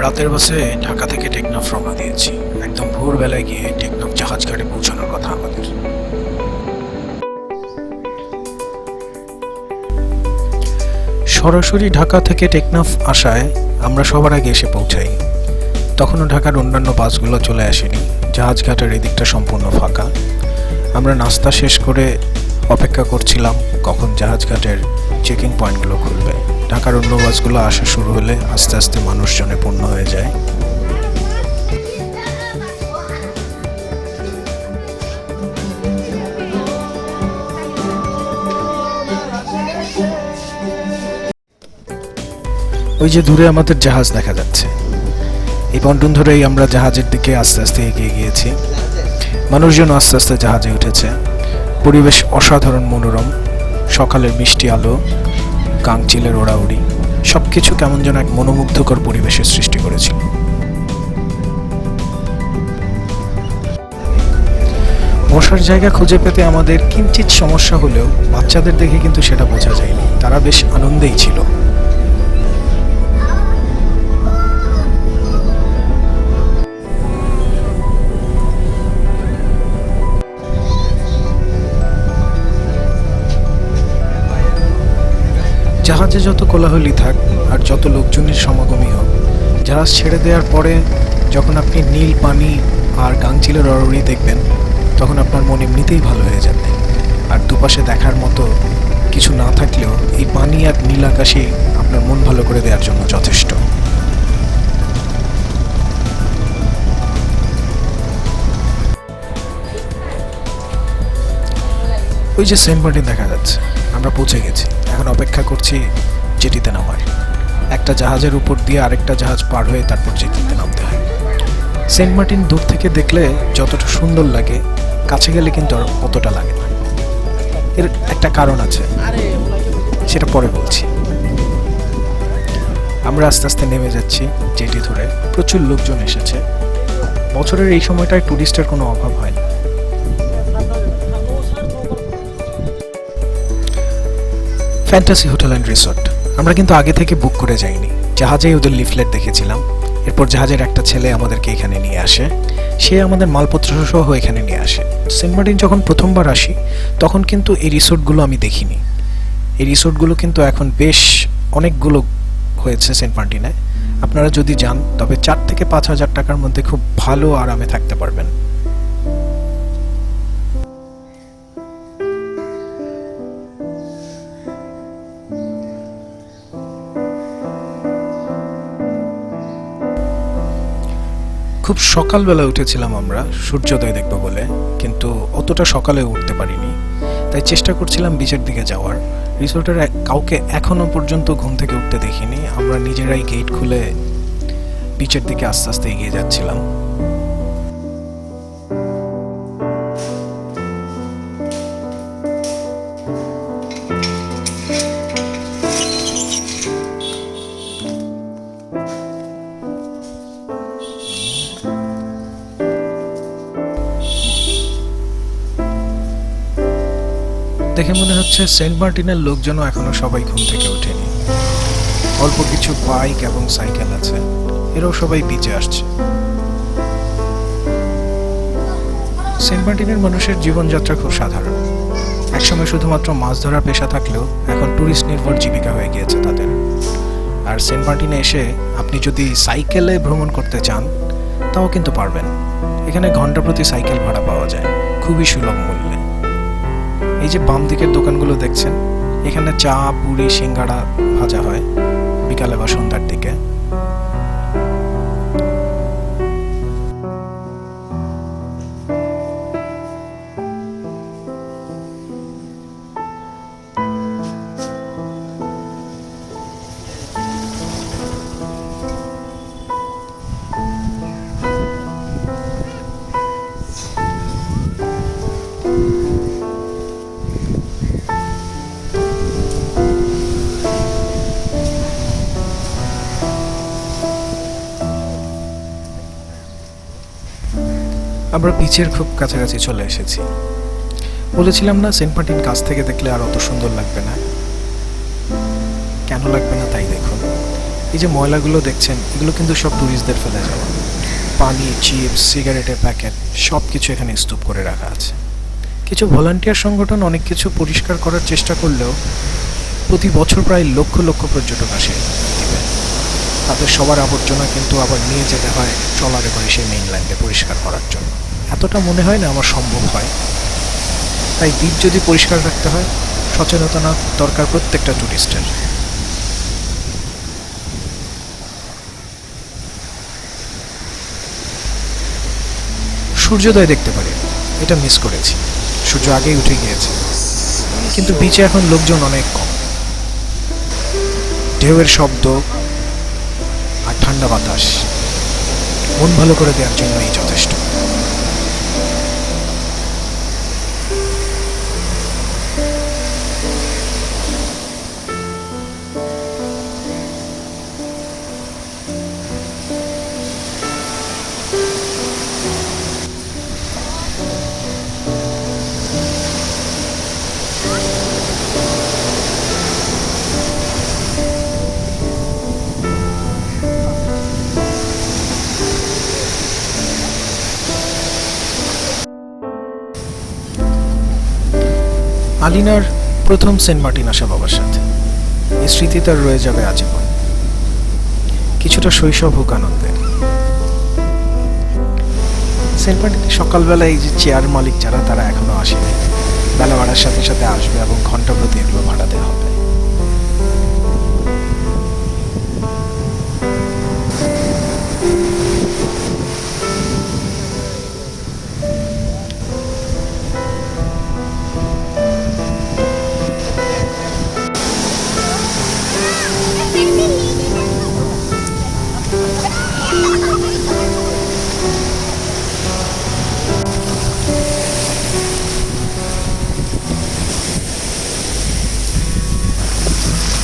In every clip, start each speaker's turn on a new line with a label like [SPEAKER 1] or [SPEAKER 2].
[SPEAKER 1] রাতের বাসে ঢাকা থেকে টেকনাফ রওনা দিয়েছি। একদম ভোরবেলায় গিয়ে টেকনাফ জাহাজ ঘাটে পৌঁছানোর কথা আমাদের। সরাসরি ঢাকা থেকে টেকনাফ আসায় আমরা সবার আগে এসে পৌঁছাই। তখনও ঢাকার অন্যান্য বাসগুলো চলে আসেনি, জাহাজ ঘাটের এদিকটা সম্পূর্ণ ফাঁকা। আমরা নাস্তা শেষ করে অপেক্ষা করছিলাম কখন জাহাজ ঘাটের চেকিং পয়েন্টগুলো খুলবে। ঢাকার অন্য বাসগুলো আসা শুরু হলে আস্তে আস্তে মানুষজনে পূর্ণ হয়ে যায়। ওই যে দূরে আমাদের জাহাজ দেখা যাচ্ছে। এই পন্টন ধরেই আমরা জাহাজের দিকে আস্তে আস্তে এগিয়ে গিয়েছি। মানুষজন আস্তে আস্তে জাহাজে উঠেছে। পরিবেশ অসাধারণ মনোরম। সকালের মিষ্টি আলো, কাংচিলের ওড়াউড়ি, সবকিছু কেমন যেন এক মনোমুগ্ধকর পরিবেশের সৃষ্টি করেছিল। বসার জায়গা খুঁজে পেতে আমাদের কিঞ্চিৎ সমস্যা হলেও বাচ্চাদের দেখে কিন্তু সেটা বোঝা যায়নি, তারা বেশ আনন্দেই ছিল। জাহাজে যত কোলাহলই থাক আর যত লোকজনের সমাগমই হোক, জাহাজ ছেড়ে দেওয়ার পরে যখন আপনি নীল পানি আর গাংচিলের অরড়ি দেখবেন, তখন আপনার মন এমনিতেই ভালো হয়ে যাবে। আর দুপাশে দেখার মতো কিছু না থাকলেও এই পানি আর নীল আকাশই আপনার মন ভালো করে দেওয়ার জন্য যথেষ্ট। ওই যে সেন্ট মার্টিন দেখা যাচ্ছে, আমরা পৌঁছে গেছি। এখন অপেক্ষা করছি জেটিতে নামার। একটা জাহাজের উপর দিয়ে আরেকটা জাহাজ পার হয়ে তারপর জেটিতে নামতে হয়। সেন্ট মার্টিন দূর থেকে দেখলে যতটা সুন্দর লাগে, কাছে গেলে কিন্তু আর অতটা লাগে না। এর একটা কারণ আছে, সেটা পরে বলছি। আমরা আস্তে আস্তে নেমে যাচ্ছি জেটি ধরে। প্রচুর লোকজন এসেছে। বছরের এই সময়টায় টুরিস্টের কোনো অভাব হয় না। ফ্যান্টাসি হোটেল অ্যান্ড রিসোর্ট আমরা কিন্তু আগে থেকে বুক করে যাইনি, জাহাজেই ওদের লিফলেট দেখেছিলাম। এরপর জাহাজের একটা ছেলে আমাদেরকে এখানে নিয়ে আসে, সে আমাদের মালপত্র সহ এখানে নিয়ে আসে। সেন্ট মার্টিন যখন প্রথমবার আসি তখন কিন্তু এই রিসোর্টগুলো আমি দেখিনি। এই রিসোর্টগুলো কিন্তু এখন বেশ অনেকগুলো হয়েছে সেন্ট মার্টিনে। আপনারা যদি যান তবে 4 থেকে 5 হাজার টাকার মধ্যে খুব ভালো আরামে থাকতে পারবেন। খুব সকালবেলা উঠেছিলাম আমরা সূর্যোদয় দেখব বলে, কিন্তু অতটা সকালে উঠতে পারিনি। তাই চেষ্টা করছিলাম বিচের দিকে যাওয়ার। রিসোর্টের কাউকে এখনো পর্যন্ত ঘুম থেকে উঠতে দেখিনি। আমরা নিজেরাই গেট খুলে বিচের দিকে আস্তে আস্তে এগিয়ে যাচ্ছিলাম। দেখে মনে হচ্ছে সেন্ট মার্টিনের লোকজনও এখনো সবাই ঘুম থেকে ওঠেনি। অল্প কিছু বাইক এবং সাইকেল আছে, এরাও সবাই বিচে আসছে। সেন্ট মার্টিনের মানুষের জীবনযাত্রা খুব সাধারণ। একসময় শুধুমাত্র মাছ ধরার পেশা থাকলেও এখন ট্যুরিস্ট নির্ভর জীবিকা হয়ে গিয়েছে তাদের। আর সেন্ট মার্টিনে এসে আপনি যদি সাইকেলে ভ্রমণ করতে চান তাও কিন্তু পারবেন। এখানে ঘন্টা প্রতি সাইকেল ভাড়া পাওয়া যায় খুবই সুলভ মূল্যে। এই যে বাম দিকের দোকানগুলো দেখছেন, এখানে চা, পুরি, সিঙ্গাড়া ভাজা হয় বিকালে বা সন্ধ্যার দিকে। আমরা বিচের খুব কাছাকাছি চলে এসেছি। বলেছিলাম না সেন্ট মার্টিন কাছ থেকে দেখলে আর অত সুন্দর লাগবে না। কেন লাগবে না তাই দেখুন। এই যে ময়লাগুলো দেখছেন, এগুলো কিন্তু সব ট্যুরিস্টদের ফেলে যাওয়া। পানি, চিপস, সিগারেটের প্যাকেট সব কিছু এখানে স্তূপ করে রাখা আছে। কিছু ভলান্টিয়ার সংগঠন অনেক কিছু পরিষ্কার করার চেষ্টা করলেও প্রতি বছর প্রায় লক্ষ লক্ষ পর্যটক আসে দ্বীপে। তাদের সবার আবর্জনা কিন্তু আবার নিয়ে যেতে হয় ট্রলারে করে সেই মেইনল্যান্ডে পরিষ্কার করার জন্য। এতটা মনে হয় না আমার সম্ভব হয়। তাই দ্বীপ যদি পরিষ্কার রাখতে হয়, সচেতনতা দরকার প্রত্যেকটা ট্যুরিস্টের। সূর্যোদয় দেখতে পারি, এটা মিস করেছি। সূর্য আগেই উঠে গিয়েছে, কিন্তু বিচে এখন লোকজন অনেক কম। ঢেউয়ের শব্দ আর ঠান্ডা বাতাস মন ভালো করে দেওয়ার জন্যই যথেষ্ট। আলিনার প্রথম সেন্ট মার্টিন আসা বাবার সাথে, এই স্মৃতি তার রয়ে যাবে আজীবন। কিছুটা শৈশব হোক আনন্দের। সেন্ট মার্টিনে সকালবেলা এই যে চেয়ার মালিক যারা, তারা এখনো আসেনি। বেলা বাড়ার সাথে সাথে আসবে এবং ঘন্টা প্রতি এগুলো ভাড়া দেওয়া হবে।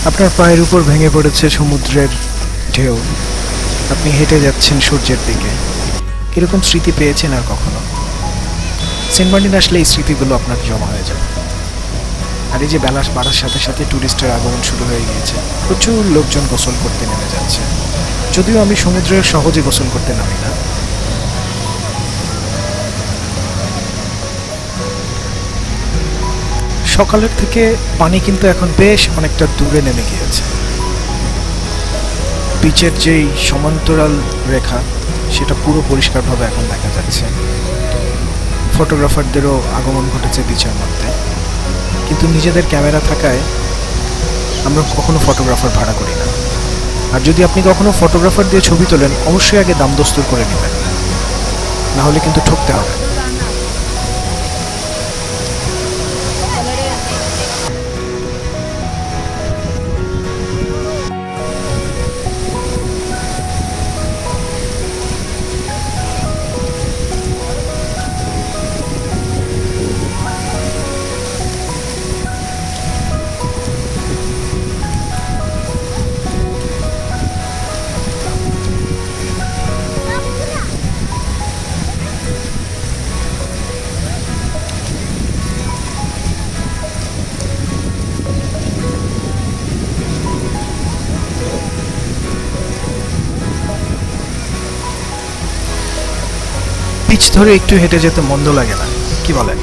[SPEAKER 1] আপনার পায়ের উপর ভেঙে পড়েছে সমুদ্রের ঢেউ, আপনি হেঁটে যাচ্ছেন সূর্যের দিকে। এরকম স্মৃতি পেয়েছেন আর কখনো? সেন্ট মার্টিন আসলে এই স্মৃতিগুলো আপনার জমা হয়ে যাবে। আর এই যে বেলা বাড়ার সাথে সাথে ট্যুরিস্টের আগমন শুরু হয়ে গিয়েছে, প্রচুর লোকজন গোসল করতে নেমে যাচ্ছে। যদিও আমি সমুদ্রে সহজে গোসল করতে নামি না। সকালের থেকে পানি কিন্তু এখন বেশ অনেকটা দূরে নেমে গিয়েছে। বিচের যেই সমান্তরাল রেখা, সেটা পুরো পরিষ্কারভাবে এখন দেখা যাচ্ছে। ফটোগ্রাফারদেরও আগমন ঘটেছে বিচের মধ্যে, কিন্তু নিজেদের ক্যামেরা থাকায় আমরা কখনো ফটোগ্রাফার ভাড়া করি না। আর যদি আপনি কখনো ফটোগ্রাফার দিয়ে ছবি তোলেন, অবশ্যই আগে দাম দস্তুর করে নেবেন, না হলে কিন্তু ঠকতে হবে। পিচ ধরে একটু হেঁটে যেতে মন্দ লাগে না, কি বলেন?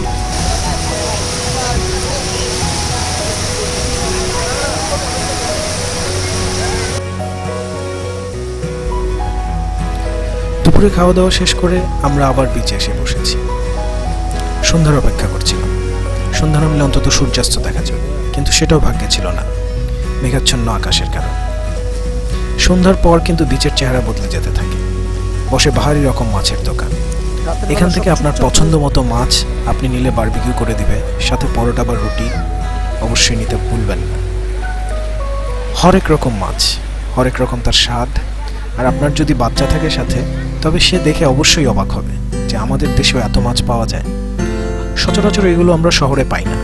[SPEAKER 1] দুপুরে খাওয়া দাওয়া শেষ করে আমরা আবার বিচে এসে বসেছি। সন্ধ্যার অপেক্ষা করছিলাম। সন্ধ্যা নামলে অন্তত সূর্যাস্ত দেখা যাবে, কিন্তু সেটাও ভাগ্যে ছিল না, মেঘাচ্ছন্ন আকাশের কারণে। সন্ধ্যার পর কিন্তু বিচের চেহারা বদলে যেতে থাকে। বসে বাহারি রকম মাছের দোকান। এখান থেকে আপনার পছন্দ মতো মাছ আপনি নিলে বারবিকিউ করে দিবে, সাথে পরোটা বা রুটি অবশ্যই নিতে ভুলবেন না। হরেক রকম মাছ, হরেক রকম তার স্বাদ। আর আপনার যদি বাচ্চা থাকে সাথে, তবে সে দেখে অবশ্যই অবাক হবে যে আমাদের দেশেও এত মাছ পাওয়া যায়। সচরাচর এগুলো আমরা শহরে পাই না।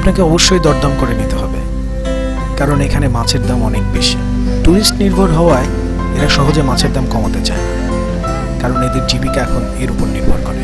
[SPEAKER 1] আপনাকে অবশ্যই দরদাম করে নিতে হবে, কারণ এখানে মাছের দাম অনেক বেশি। টুরিস্ট নির্ভর হওয়ায় এরা সহজে মাছের দাম কমাতে চায় না, কারণ এদের জীবিকা এখন এর উপর নির্ভর করে।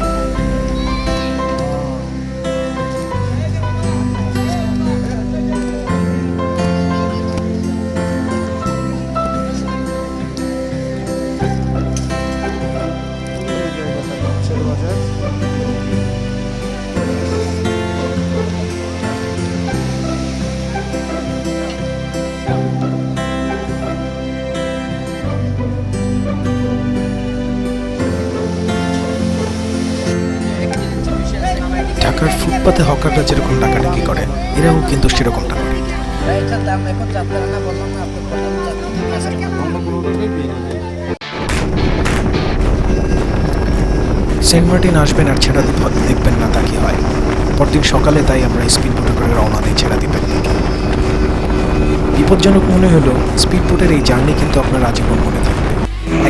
[SPEAKER 1] ঢাকার ফুটপাতে হকাররা যেরকম টাকাটাকি করে, এরাও কিন্তু সেরকমটা করে। সেন্ট মার্টিন আসবেন আর ছেড়া দ্বীপ দেখবেন না, তা কি হয়? পরদিন সকালে তাই আমরা স্পিড বোটে করে রওনা দিই ছেড়া দ্বীপের দিকে। বিপজ্জনক মনে হলো স্পিড বোটের এই জার্নি কিন্তু আপনার আজীবন মনে থাকবে।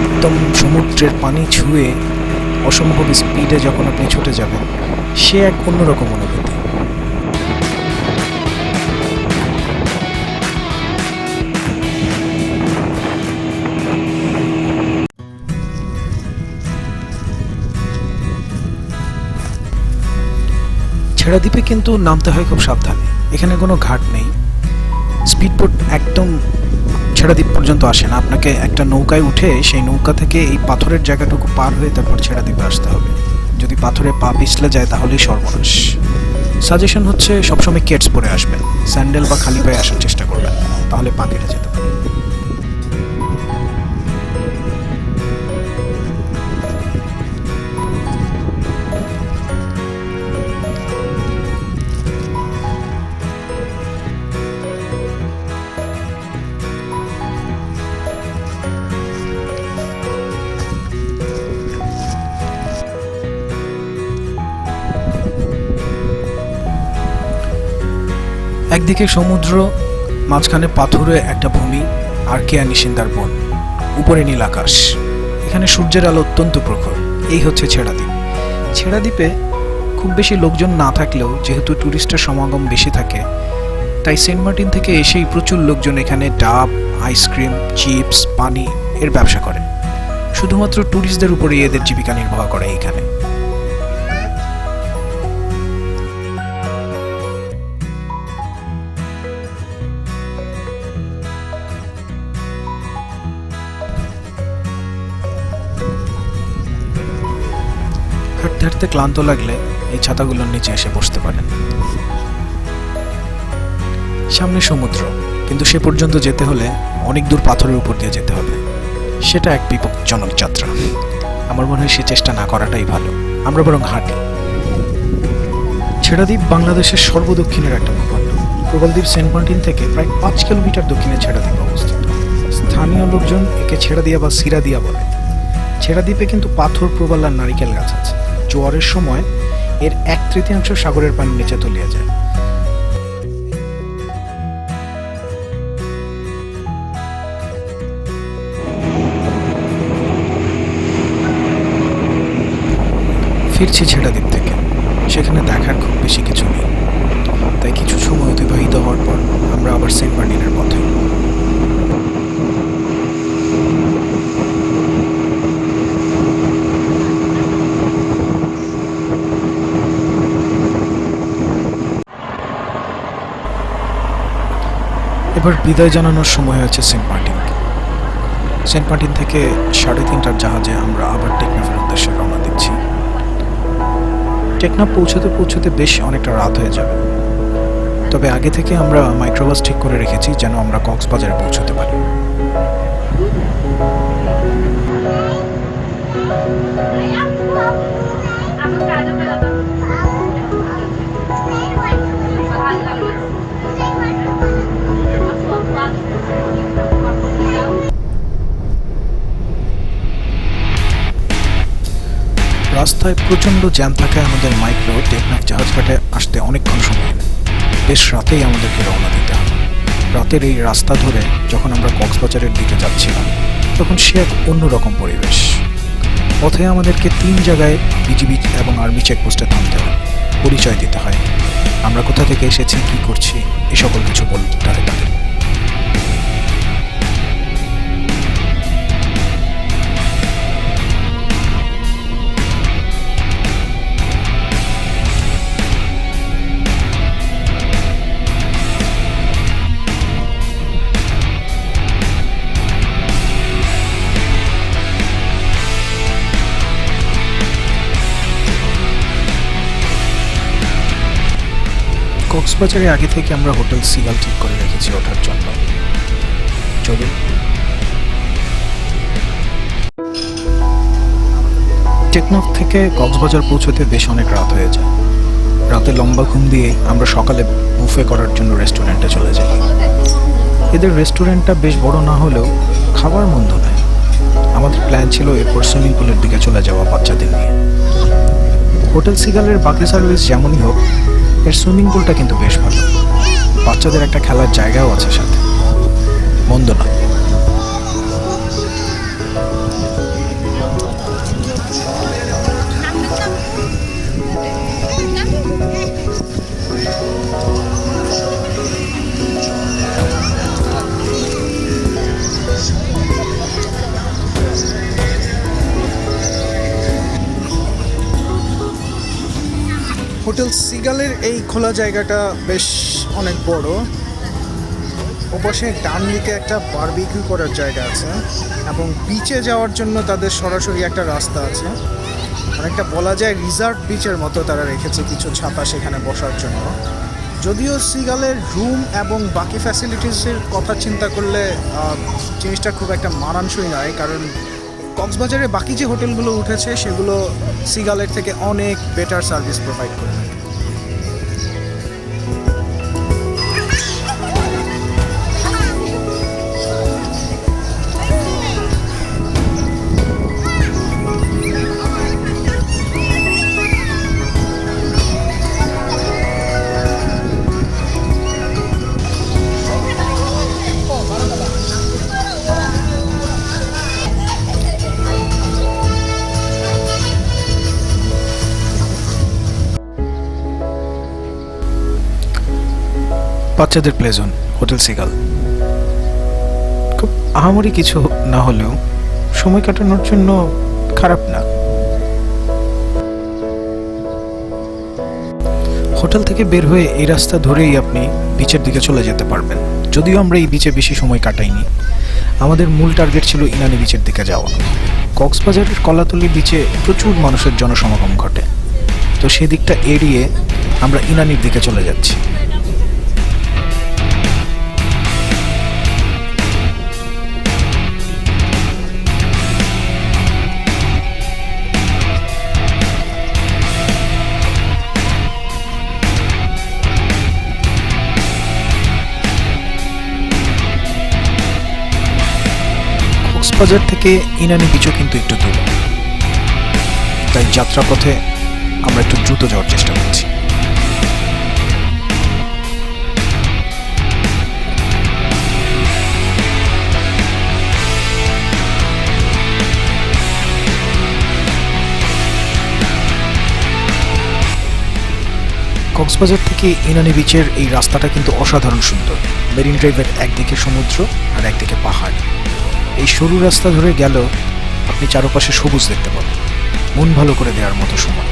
[SPEAKER 1] একদম সমুদ্রের পানি ছুঁয়ে অসম্ভব স্পিডে যখন আপনি ছুটে যাবেন, সে এক অন্যরকম অনুভূতি। ছেড়া দ্বীপে কিন্তু নামতে হয় খুব সাবধানে, এখানে কোনো ঘাট নেই। স্পিডবোট একদম ছেড়া দ্বীপ পর্যন্ত আসে না, আপনাকে একটা নৌকায় উঠে সেই নৌকা থেকে এই পাথরের জায়গাটুকু পার হয়ে তারপর ছেড়া দ্বীপে আসতে হবে। যদি পাথরে পা পিছলে যায় তাহলেই সর্বনাশ। সাজেশন হচ্ছে সবসময় কেটস পরে আসবেন, স্যান্ডেল বা খালি পায়ে আসার চেষ্টা করবেন, তাহলে পা কেটে যেতে পারে। একদিকে সমুদ্র, মাঝখানে পাথুরে একটা ভূমি আর কেয়া নিশিন্দার বন, উপরে নীল আকাশ। এখানে সূর্যের আলো অত্যন্ত প্রখর। এই হচ্ছে ছেড়া দ্বীপ। ছেড়া দ্বীপে খুব বেশি লোকজন না থাকলেও যেহেতু ট্যুরিস্টের সমাগম বেশি থাকে, তাই সেন্ট মার্টিন থেকে এসেই প্রচুর লোকজন এখানে ডাব, আইসক্রিম, চিপস, পানি এর ব্যবসা করেন। শুধুমাত্র ট্যুরিস্টদের উপরেই এদের জীবিকা নির্বাহ করে এখানে। হাঁটতে হাঁটতে ক্লান্ত লাগলে এই ছাতাগুলোর নিচে এসে বসতে পারেন। সামনে সমুদ্র, কিন্তু সে পর্যন্ত যেতে হলে অনেক দূর পাথরের উপর দিয়ে যেতে হবে। সেটা এক বিপজ্জনক যাত্রা। আমার মনে হয় সে চেষ্টা না করাটাই ভালো, আমরা বরং হাঁটি। ছেড়া দ্বীপ বাংলাদেশের সর্বদক্ষিণের একটা ভূখণ্ড। প্রবাল দ্বীপ সেন্ট মার্টিন থেকে প্রায় 5 কিলোমিটার দক্ষিণে ছেড়া দ্বীপ অবস্থিত। স্থানীয় লোকজন একে ছেড়া দিয়া বা সিরা দিয়া বলে। ছেড়া দ্বীপে কিন্তু পাথর, প্রবাল আর নারিকেল গাছ আছে। জোয়ারের সময় এর 1/3 সাগরের পানির নিচে তলিয়ে যায়। ফিরছি ছেড়া দ্বীপ থেকে, সেখানে দেখার খুব বেশি কিছু নেই, তাই কিছু সময় অতিবাহিত হওয়ার পর আমরা আবার সেন্ট মার্টিনের পথে। এবার বিদায় জানানোর সময় হয়েছে সেন্ট মার্টিনকে। সেন্ট মার্টিন থেকে 3:30টার জাহাজে আমরা আবার টেকনাফের উদ্দেশ্যে রওনা দিচ্ছি। টেকনাফ পৌঁছতে পৌঁছতে বেশ অনেকটা রাত হয়ে যাবে, তবে আগে থেকে আমরা মাইক্রোবাস ঠিক করে রেখেছি যেন আমরা কক্সবাজারে পৌঁছতে পারি। রাস্তায় প্রচণ্ড জ্যাম থাকায় আমাদের মাইক্রো টেকনাফ জাহাজঘাটে আসতে অনেকক্ষণ সময় নেয়। বেশ রাতেই আমাদেরকে রওনা দিতে হবে। রাতের এই রাস্তা ধরে যখন আমরা কক্সবাজারের দিকে যাচ্ছিলাম, তখন সে এক অন্যরকম পরিবেশ। পথে আমাদেরকে 3 জায়গায় বিজিবি এবং আর্মি চেকপোস্টে থামতে হয়, পরিচয় দিতে হয়, আমরা কোথা থেকে এসেছি, কি করছি, এ সকল কিছু বলতে হয় তাদের। কক্সবাজারে আগে থেকে আমরা হোটেল সিগাল ঠিক করে রেখেছি ওঠার জন্য। চলুন। টেকনাফ থেকে কক্সবাজার পৌঁছতে বেশ অনেক রাত হয়ে যায়। রাতে লম্বা ঘুম দিয়ে আমরা সকালে বুফে করার জন্য রেস্টুরেন্টে চলে যাই। এদের রেস্টুরেন্টটা বেশ বড় না হলেও খাবার মন্দ নয়। আমাদের প্ল্যান ছিল এরপর সুইমিং পুলের দিকে চলে যাওয়া বাচ্চাদের নিয়ে। হোটেল সিগালের বাকি সার্ভিস যেমনই হোক, এর সুইমিং পুলটা কিন্তু বেশ ভালো। বাচ্চাদের একটা খেলার জায়গাও আছে সাথে, মন্দ না। হোটেল সিগালের এই খোলা জায়গাটা বেশ অনেক বড়। ওপাশে ডান দিকে একটা বারবিকিউ করার জায়গা আছে এবং বিচে যাওয়ার জন্য তাদের সরাসরি একটা রাস্তা আছে। অনেকটা বলা যায় রিজার্ভ বিচের মতো তারা রেখেছে কিছু ছাপা সেখানে বসার জন্য। যদিও সিগালের রুম এবং বাকি ফ্যাসিলিটিসের কথা চিন্তা করলে জিনিসটা খুব একটা মানানসই নয়, কারণ কক্সবাজারে বাকি যে হোটেলগুলো উঠেছে সেগুলো সিগালের থেকে অনেক বেটার সার্ভিস প্রোভাইড করে। বাচ্চাদের প্লে জোন হোটেল সিগাল খুব আহামরি কিছু না হলেও সময় কাটানোর জন্য খারাপ না। হোটেল থেকে বের হয়ে এই রাস্তা ধরেই আপনি বিচের দিকে চলে যেতে পারবেন। যদিও আমরা এই বিচে বেশি সময় কাটাইনি, আমাদের মূল টার্গেট ছিল ইনানি বিচের দিকে যাওয়া। কক্সবাজারের কলাতলি বিচে প্রচুর মানুষের জনসমাগম ঘটে, তো সেদিকটা এড়িয়ে আমরা ইনানির দিকে চলে যাচ্ছি। কক্সবাজার থেকে ইনানি বিচও কিন্তু একটু দূরে, তাই যাত্রাপথে আমরা একটু দ্রুত যাওয়ার চেষ্টা করছি। কক্সবাজার থেকে ইনানি বিচের এই রাস্তাটা কিন্তু অসাধারণ সুন্দর। মেরিন ড্রাইভের একদিকে সমুদ্র আর একদিকে পাহাড়। এই সরু রাস্তা ধরে গেলেও আপনি চারপাশে সবুজ দেখতে পাবেন, মন ভালো করে দেওয়ার মতো সময়।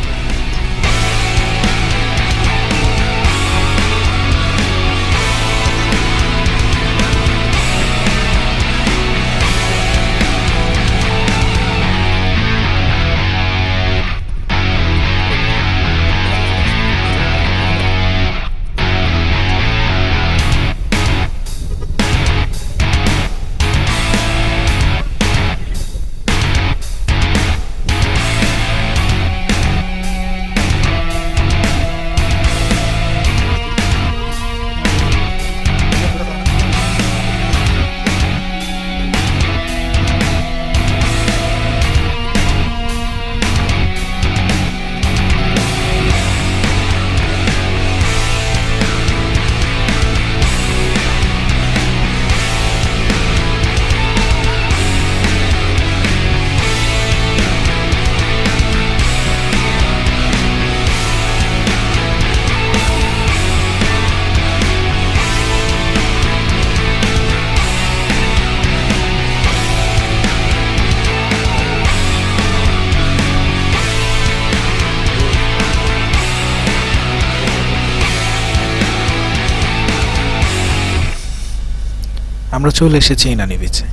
[SPEAKER 1] আমরা চলে এসেছি ইনানি বিচে।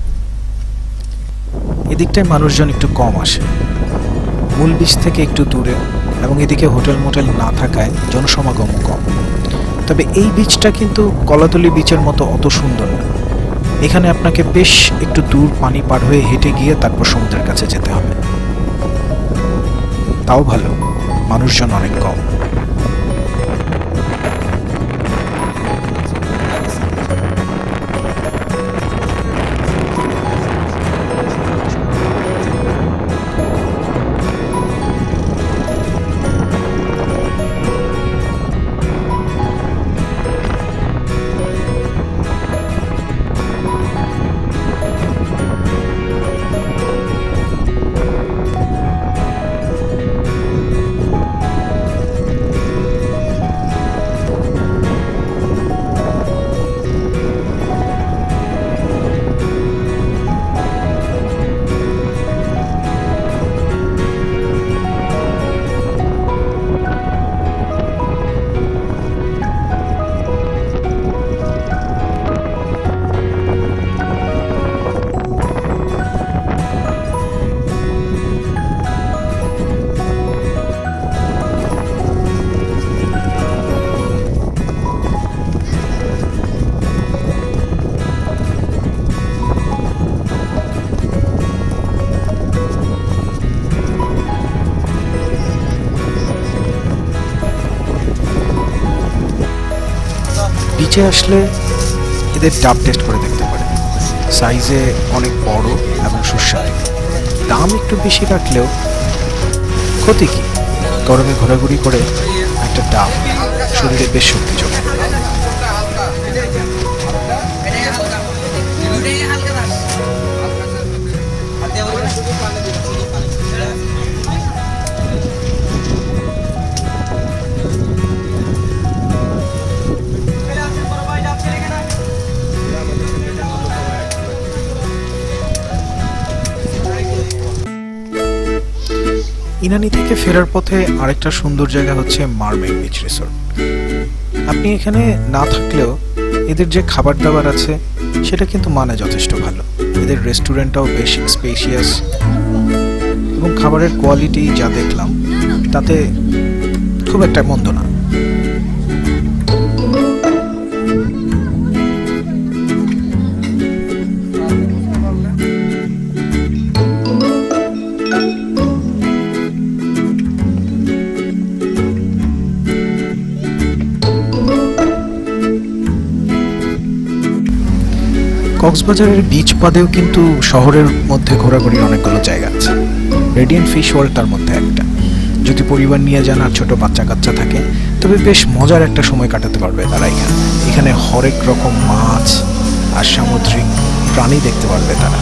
[SPEAKER 1] এদিকটায় মানুষজন একটু কম আসে, মূল বিচ থেকে একটু দূরে, এবং এদিকে হোটেল মোটেল না থাকায় জনসমাগমও কম। তবে এই বিচটা কিন্তু কলাতলি বিচের মতো অত সুন্দর না। এখানে আপনাকে বেশ একটু দূর পানি পার হয়ে হেঁটে গিয়ে তারপর সমুদ্রের কাছে যেতে হবে। তাও ভালো, মানুষজন অনেক কম। বিচে আসলে এদের ডাব টেস্ট করে দেখতে পারেন। সাইজে অনেক বড় এবং সুস্বাদু। দাম একটু বেশি রাখলেও ক্ষতি কি? গরমে ঘোরাঘুরি করে একটা ডাব শরীরে বেশ শক্তি যোগায়। ইনানি থেকে ফেরার পথে আরেকটা সুন্দর জায়গা হচ্ছে মারমেড বিচ রিসোর্ট। আপনি এখানে না থাকলেও এদের যে খাবার দাবার আছে সেটা কিন্তু মানে যথেষ্ট ভালো। এদের রেস্টুরেন্টটাও বেশ স্পেশিয়াস এবং খাবারের কোয়ালিটি যা দেখলাম তাতে খুব একটা মন্দ না। কক্সবাজারের বিচ বাদেও কিন্তু শহরের মধ্যে ঘোরাঘুরির অনেকগুলো জায়গা আছে। রেডিয়েন্ট ফিশ ওয়ার্ল্ড তার মধ্যে একটা। যদি পরিবার নিয়ে যান আর ছোট বাচ্চা কাচ্চা থাকে তবে বেশ মজার একটা সময় কাটাতে পারবে তারা। এখানে হরেক রকম মাছ আর সামুদ্রিক প্রাণী দেখতে পারবে তারা।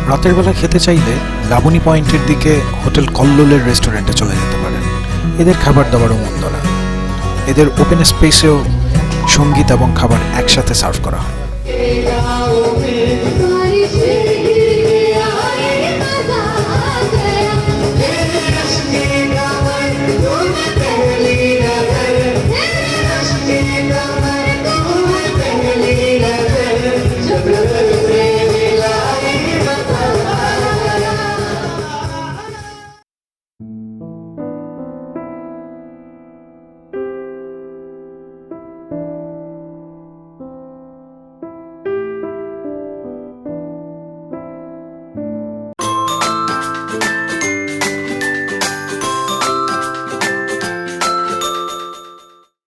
[SPEAKER 1] রাতের বেলা খেতে চাইলে লাবণী পয়েন্টের দিকে হোটেল কল্লোলের রেস্টুরেন্টে চলে যেতে পারেন। এদের খাবার দাবারও মন্দ না। এদের ওপেন স্পেসেও সঙ্গীত এবং খাবার একসাথে সার্ভ করা হয়।